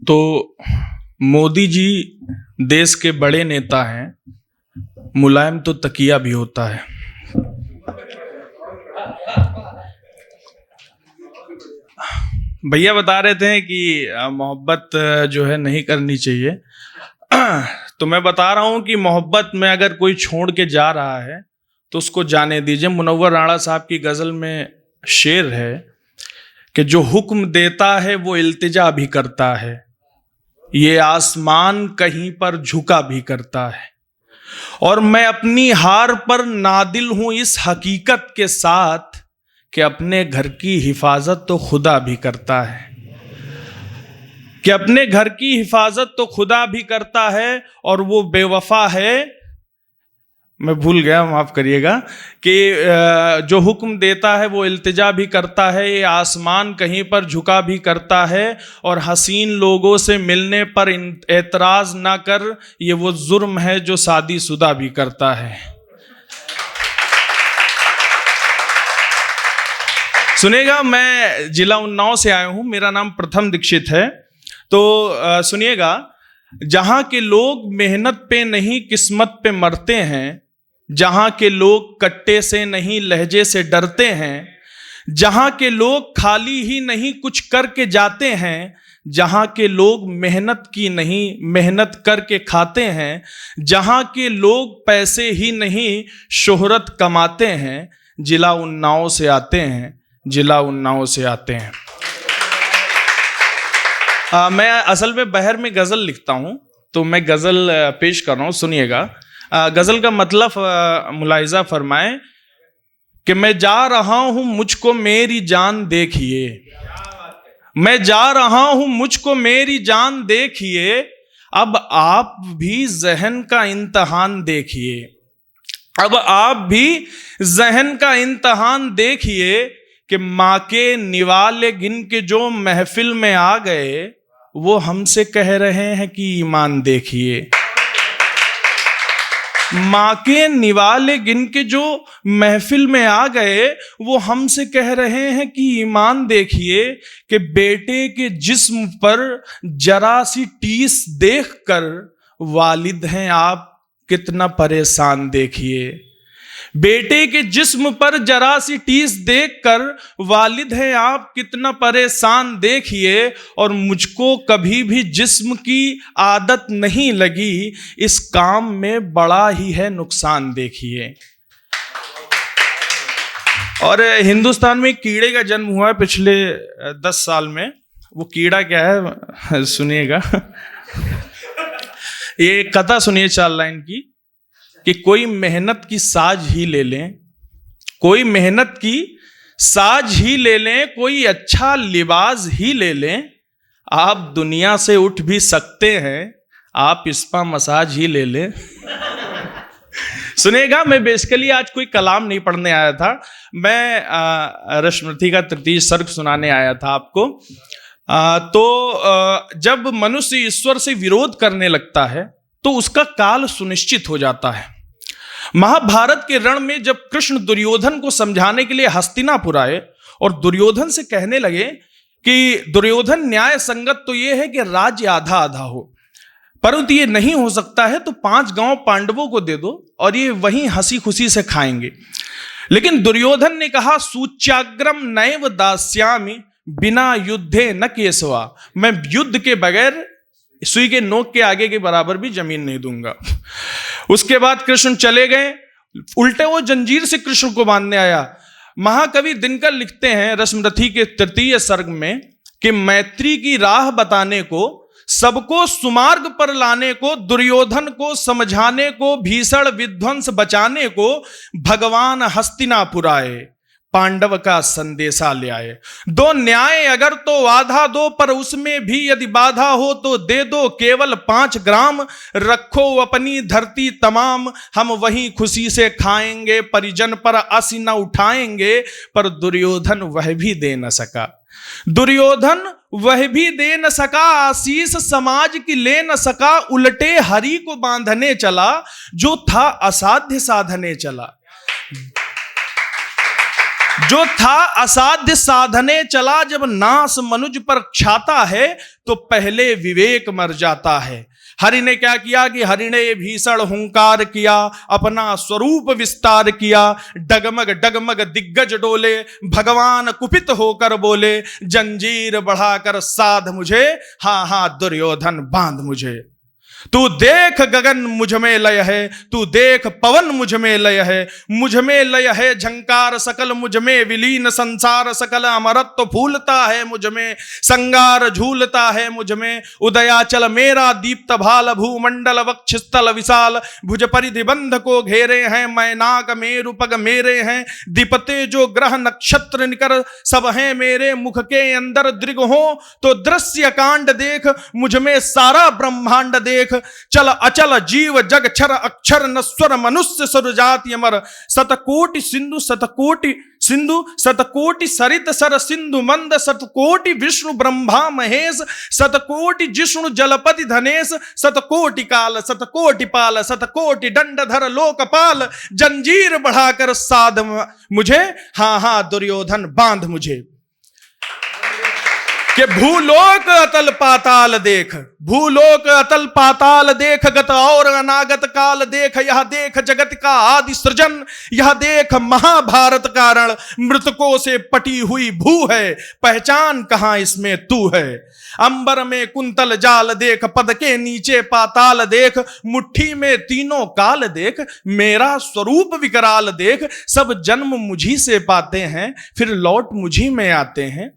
तो मोदी जी देश के बड़े नेता हैं, मुलायम तो तकिया भी होता है। भैया बता रहे थे कि मोहब्बत जो है नहीं करनी चाहिए। तो मैं बता रहा हूं कि मोहब्बत में अगर कोई छोड़ के जा रहा है तो उसको जाने दीजिए। मुनव्वर राणा साहब की गजल में शेर है कि जो हुक्म देता है वो इल्तिजा भी करता है, ये आसमान कहीं पर झुका भी करता है। और मैं अपनी हार पर नादिल हूं इस हकीकत के साथ कि अपने घर की हिफाजत तो खुदा भी करता है, कि अपने घर की हिफाजत तो खुदा भी करता है। और वो बेवफा है, मैं भूल गया, माफ करिएगा, कि जो हुक्म देता है वो इल्तिजा भी करता है, ये आसमान कहीं पर झुका भी करता है। और हसीन लोगों से मिलने पर एतराज ना कर, ये वो जुर्म है जो शादीशुदा भी करता है। सुनिएगा, मैं जिला उन्नाव से आया हूं, मेरा नाम प्रथम दीक्षित है। तो सुनिएगा, जहां के लोग मेहनत पे नहीं किस्मत पे मरते हैं, जहां के लोग कट्टे से नहीं लहजे से डरते हैं, जहां के लोग खाली ही नहीं कुछ करके जाते हैं, जहां के लोग मेहनत की नहीं मेहनत करके खाते हैं, जहां के लोग पैसे ही नहीं शोहरत कमाते हैं, जिला उन्नाव से आते हैं, जिला उन्नाव से आते हैं। मैं असल में बहर में गज़ल लिखता हूं, तो मैं गज़ल पेश कर रहा हूं, सुनिएगा। गज़ल का मतलब मुलाहिजा फरमाएं कि मैं जा रहा हूं मुझको मेरी जान देखिए, मैं जा रहा हूं मुझको मेरी जान देखिए, अब आप भी जहन का इम्तहान देखिए, अब आप भी जहन का इम्तहान देखिए, कि माँ के निवाले गिन के जो महफिल में आ गए, वो हमसे कह रहे हैं कि ईमान देखिए। माँ के निवाले गिन के जो महफिल में आ गए, वो हमसे कह रहे हैं कि ईमान देखिए, कि बेटे के जिस्म पर जरा सी टीस देखकर वालिद हैं आप कितना परेशान देखिए, बेटे के जिस्म पर जरा सी टीस देखकर वालिद हैं आप कितना परेशान देखिए। और मुझको कभी भी जिस्म की आदत नहीं लगी, इस काम में बड़ा ही है नुकसान देखिए। और हिंदुस्तान में कीड़े का जन्म हुआ है पिछले 10 साल में। वो कीड़ा क्या है सुनिएगा। ये कथा सुनिए 4 लाइन की, कि कोई मेहनत की साज ही ले लें, कोई मेहनत की साज ही ले लें, कोई अच्छा लिबास ही ले लें, आप दुनिया से उठ भी सकते हैं, आप स्पा मसाज ही ले लें। सुनेगा, मैं बेसिकली आज कोई कलाम नहीं पढ़ने आया था, मैं रश्मरथी का तृतीय सर्ग सुनाने आया था आपको। तो जब मनुष्य ईश्वर से विरोध करने लगता है तो उसका काल सुनिश्चित हो जाता है। महाभारत के रण में जब कृष्ण दुर्योधन को समझाने के लिए हस्तिनापुर आए और दुर्योधन से कहने लगे कि दुर्योधन, न्याय संगत तो यह है कि राज्य आधा आधा हो, परंतु ये नहीं हो सकता है तो 5 गांव पांडवों को दे दो और ये वहीं हंसी खुशी से खाएंगे। लेकिन दुर्योधन ने कहा, सूच्याग्रम नैव दास्यामि बिना युद्धे न केशवा, मैं युद्ध के बगैर सुई के नोक के आगे के बराबर भी जमीन नहीं दूंगा। उसके बाद कृष्ण चले गए, उल्टे वो जंजीर से कृष्ण को बांधने आया। महाकवि दिनकर लिखते हैं रश्मरथी के तृतीय सर्ग में कि मैत्री की राह बताने को, सबको सुमार्ग पर लाने को, दुर्योधन को समझाने को, भीषण विध्वंस बचाने को भगवान हस्तिनापुर आए, पांडव का संदेशा ले आए। दो न्याय अगर तो आधा दो, पर उसमें भी यदि बाधा हो तो दे दो केवल 5 ग्राम, रखो अपनी धरती तमाम, हम वहीं खुशी से खाएंगे, परिजन पर आसी न उठाएंगे। पर दुर्योधन वह भी दे न सका, दुर्योधन वह भी दे न सका, आशीष समाज की ले न सका, उल्टे हरि को बांधने चला, जो था असाध्य साधने चला। जो था असाध्य साधने चला, जब नास मनुज पर छाता है तो पहले विवेक मर जाता है। हरि ने क्या किया कि हरि ने भीषण हुंकार किया, अपना स्वरूप विस्तार किया, डगमग डगमग दिग्गज डोले, भगवान कुपित होकर बोले, जंजीर बढ़ाकर साध मुझे, हाँ हाँ दुर्योधन बांध मुझे। तू देख गगन मुझ में लय है, तू देख पवन मुझ में लय है, मुझ में लय है झंकार सकल, मुझ में विलीन संसार सकल, अमरत्व फूलता है मुझ में, संगार झूलता है मुझ में, उदयाचल मेरा दीप्त भाल, भूमंडल वक्षस्थल विशाल, भुज परिधि बंध को घेरे हैं, मैनाक मेरु पग मेरे हैं, दीपते जो ग्रह नक्षत्र निकर, सब हैं मेरे मुख के अंदर, दृग हो तो दृश्य कांड देख, मुझ में सारा ब्रह्मांड देख, चल अचल जीव जग क्षर अक्षर नश्वर, मनुष्य सुरजाति अमर, शतकोटि सिंधु शतकोटि सरित सर सिंधु मंद, शतकोटि विष्णु ब्रह्मा महेश, शतकोटि जिष्णु जलपति धनेश, शतकोटि काल शतकोटि पाल, शतकोटि दंडधर लोकपाल, जंजीर बढ़ाकर साध मुझे, हाँ हाँ दुर्योधन बांध मुझे। कि भूलोक अतल पाताल देख, भूलोक अतल पाताल देख, गत और अनागत काल देख, यह देख जगत का आदि सृजन, यह देख महाभारत कारण, मृतकों से पटी हुई भू है, पहचान कहां इसमें तू है। अंबर में कुंतल जाल देख, पद के नीचे पाताल देख, मुट्ठी में तीनों काल देख, मेरा स्वरूप विकराल देख, सब जन्म मुझी से पाते हैं, फिर लौट मुझी में आते हैं।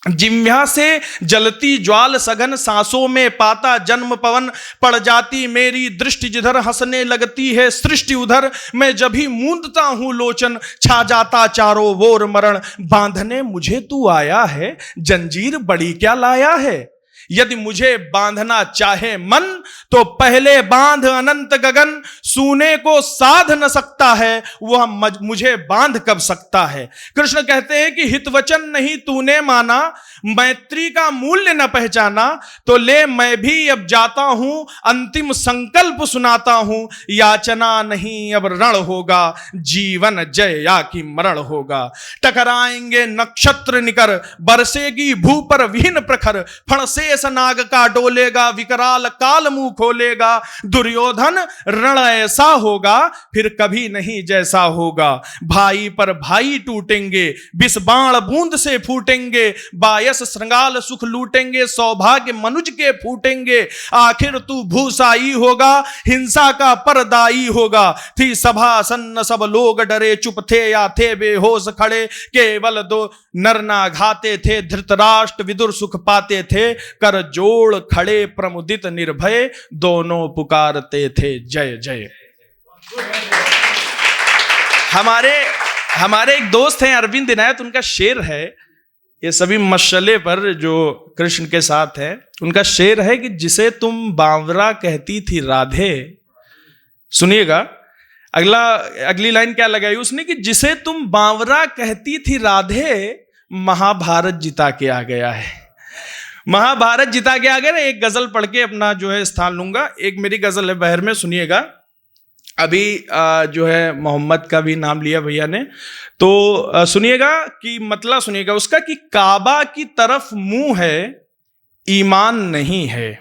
जिह्वा से जलती ज्वाल सघन, सांसों में पाता जन्म पवन, पड़ जाती मेरी दृष्टि जिधर, हंसने लगती है सृष्टि उधर, मैं जब भी मूंदता हूं लोचन, छा जाता चारों ओर मरण, बांधने मुझे तू आया है, जंजीर बड़ी क्या लाया है। यदि मुझे बांधना चाहे मन तो पहले बांध अनंत गगन, सूने को साध न सकता है वह मुझे बांध कब सकता है। कृष्ण कहते हैं कि हित वचन नहीं तूने माना, मैत्री का मूल्य न पहचाना, तो ले मैं भी अब जाता हूं, अंतिम संकल्प सुनाता हूं, याचना नहीं अब रण होगा, जीवन जय या कि मरण होगा। टकराएंगे नक्षत्र निकर, बरसेगी भू पर विहीन प्रखर, फण शेष नाग का डोलेगा, विकराल काल मुंह खोलेगा, दुर्योधन रण ऐसा होगा फिर कभी नहीं जैसा होगा। भाई पर भाई टूटेंगे, विष बाण बूंद से फूटेंगे, बायस श्रृंगाल सुख लूटेंगे, सौभाग्य मनुज के फूटेंगे, आखिर तू भूसाई होगा, हिंसा का परदाई होगा। थी सभा सन्न सब लोग डरे, चुप थे या थे बेहोश खड़े, केवल दो नर ना घाते थे, धृतराष्ट्र विदुर सुख पाते थे, कर जोड़ खड़े प्रमुदित निर्भय, दोनों पुकारते थे जय जय। हमारे एक दोस्त हैं अरविंद इनायत, उनका शेर है, ये सभी मशले पर जो कृष्ण के साथ है, उनका शेर है कि जिसे तुम बावरा कहती थी राधे, सुनिएगा अगली लाइन क्या लगाई उसने कि जिसे तुम बावरा कहती थी राधे, महाभारत जिता के आ गया है। महाभारत जिता के आ गया ना। एक गजल पढ़ के अपना जो है स्थान लूंगा। एक मेरी गजल है बहर में, सुनिएगा। अभी जो है मोहम्मद का भी नाम लिया भैया ने, तो सुनिएगा कि मतलब सुनिएगा उसका कि काबा की तरफ मुंह है ईमान नहीं है।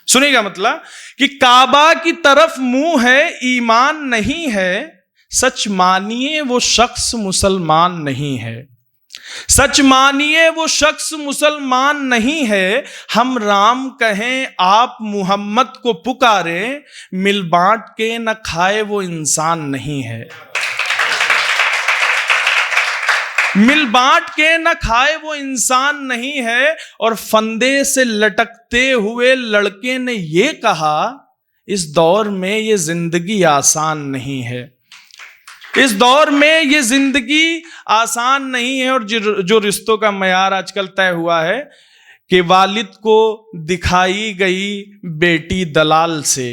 सुनिएगा मतलब कि काबा की तरफ मुंह है ईमान नहीं है, सच मानिए वो शख्स मुसलमान नहीं है। सच मानिए वो शख्स मुसलमान नहीं है, हम राम कहें आप मुहम्मद को पुकारें, मिल बांट के न खाए वो इंसान नहीं है। मिल बांट के न खाए वो इंसान नहीं है। और फंदे से लटकते हुए लड़के ने ये कहा, इस दौर में ये जिंदगी आसान नहीं है। इस दौर में ये जिंदगी आसान नहीं है। और जो रिश्तों का मयार आजकल तय हुआ है कि वालिद को दिखाई गई बेटी दलाल से,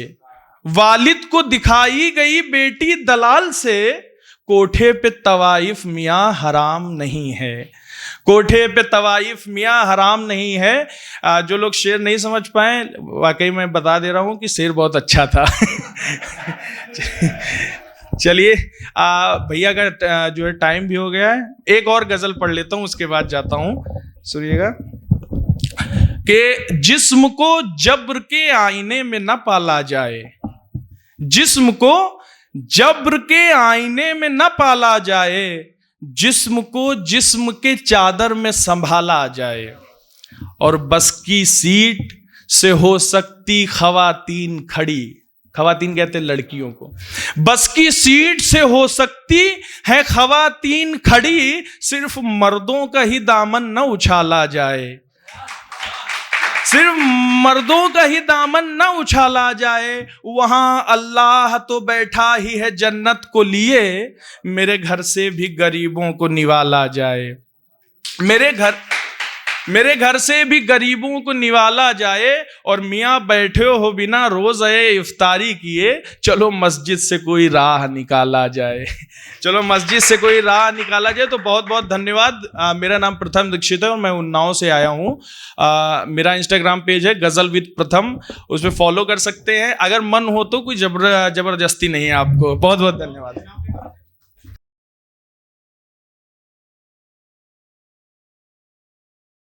वालिद को दिखाई गई बेटी दलाल से, कोठे पे तवाइफ मियाँ हराम नहीं है। कोठे पे तवाइफ मियाँ हराम नहीं है। जो लोग शेर नहीं समझ पाए, वाकई मैं बता दे रहा हूं कि शेर बहुत अच्छा था। चलिए भैया का जो है टाइम भी हो गया है, एक और गजल पढ़ लेता हूं, उसके बाद जाता हूं। सुनिएगा कि जिस्म को जब्र के आईने में न पाला जाए, जिस्म को जब्र के आईने में न पाला जाए, जिस्म को जिस्म के चादर में संभाला जाए, और बस की सीट से हो सकती खवातीन खड़ी, खवातीन कहते हैं लड़कियों को, बस की सीट से हो सकती है खवातीन खड़ी, सिर्फ मर्दों का ही दामन न उछाला जाए, सिर्फ मर्दों का ही दामन न उछाला जाए, वहां अल्लाह तो बैठा ही है जन्नत को लिए, मेरे घर से भी गरीबों को निवाला जाए, मेरे घर से भी गरीबों को निवाला जाए, और मियाँ बैठे हो बिना रोज़े इफ्तारी किए, चलो मस्जिद से कोई राह निकाला जाए, चलो मस्जिद से कोई राह निकाला जाए। तो बहुत बहुत धन्यवाद। मेरा नाम प्रथम दीक्षित है और मैं उन्नाव से आया हूँ। मेरा इंस्टाग्राम पेज है गजल विद प्रथम, उस पर फॉलो कर सकते हैं, अगर मन हो तो। कोई जबरदस्ती नहीं है आपको। बहुत बहुत धन्यवाद।